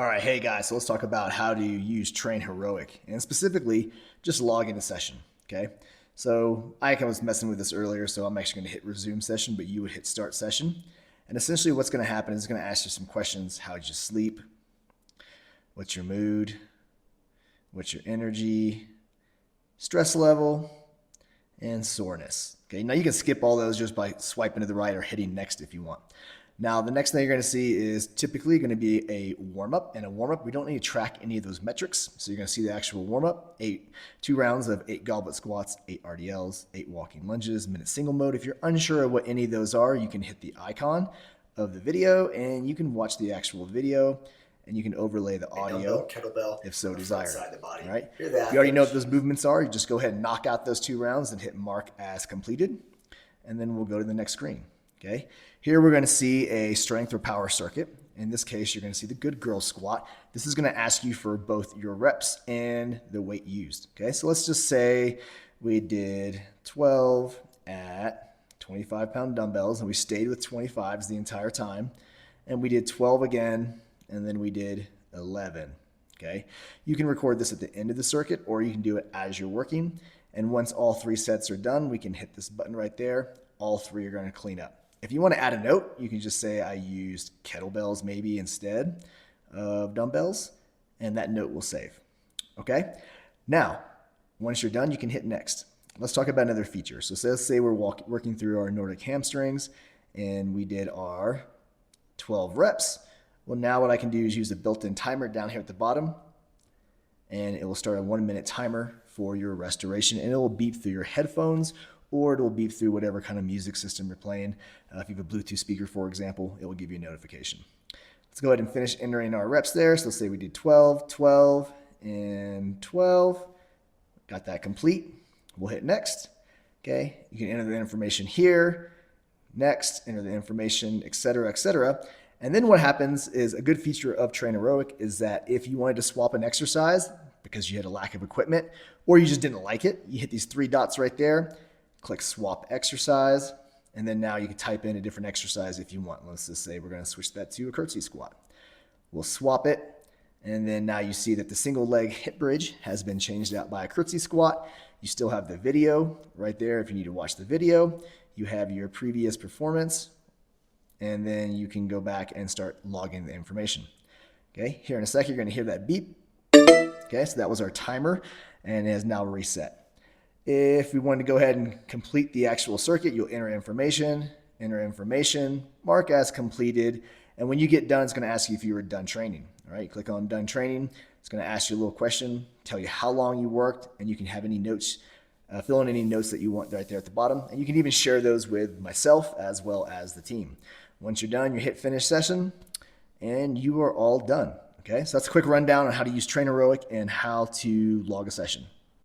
All right, hey guys, so let's talk about how to use Train Heroic and specifically just log into session. Okay, so I was messing with this earlier, so I'm actually going to hit resume session, but you would hit start session. And essentially, what's going to happen is it's going to ask you some questions. How'd you sleep? What's your mood? What's your energy? Stress level? And soreness. Okay, now you can skip all those just by swiping to the right or hitting next if you want. Now, the next thing you're going to see is typically going to be a warm-up. And a warm-up, we don't need to track any of those metrics. So you're going to see the actual warm-up, 2 rounds of 8 goblet squats, 8 RDLs, 8 walking lunges, minute single mode. If you're unsure of what any of those are, you can hit the icon of the video and you can watch the actual video and you can overlay the audio kettlebell, if so desired. Side of the body. All right. Hear that? If you already know what those movements are, you just go ahead and knock out those 2 rounds and hit mark as completed. And then we'll go to the next screen. Okay. Here we're going to see a strength or power circuit. In this case, you're going to see the good girl squat. This is going to ask you for both your reps and the weight used. Okay. So let's just say we did 12 at 25-pound dumbbells and we stayed with 25s the entire time. And we did 12 again. And then we did 11. Okay. You can record this at the end of the circuit or you can do it as you're working. And once all 3 sets are done, we can hit this button right there. All 3 are going to clean up. If you want to add a note, you can just say I used kettlebells maybe instead of dumbbells, and that note will save. Okay? Now, once you're done, you can hit next. Let's talk about another feature. So let's say we're working through our Nordic hamstrings, and we did our 12 reps. Well, now what I can do is use a built-in timer down here at the bottom, and it will start a 1-minute timer for your restoration, and it will beep through your headphones or it will beep through whatever kind of music system you're playing. If you have a Bluetooth speaker, for example, it will give you a notification. Let's go ahead and finish entering our reps there. So let's say we did 12, 12, and 12. Got that complete. We'll hit next. Okay, you can enter the information here. Next, enter the information, et cetera, et cetera. And then what happens is a good feature of Train Heroic is that if you wanted to swap an exercise because you had a lack of equipment or you just didn't like it, you hit these 3 dots right there. Click swap exercise, and then now you can type in a different exercise if you want. Let's just say we're going to switch that to a curtsy squat. We'll swap it, and then now you see that the single leg hip bridge has been changed out by a curtsy squat. You still have the video right there if you need to watch the video. You have your previous performance, and then you can go back and start logging the information. Okay, here in a second, you're going to hear that beep. Okay, so that was our timer, and it has now reset. If we wanted to go ahead and complete the actual circuit, you'll enter information, mark as completed. And when you get done, it's going to ask you if you were done training. All right, you click on done training. It's going to ask you a little question, tell you how long you worked, and you can have any notes, fill in any notes that you want right there at the bottom. And you can even share those with myself as well as the team. Once you're done, you hit finish session and you are all done. Okay, so that's a quick rundown on how to use Train Heroic and how to log a session.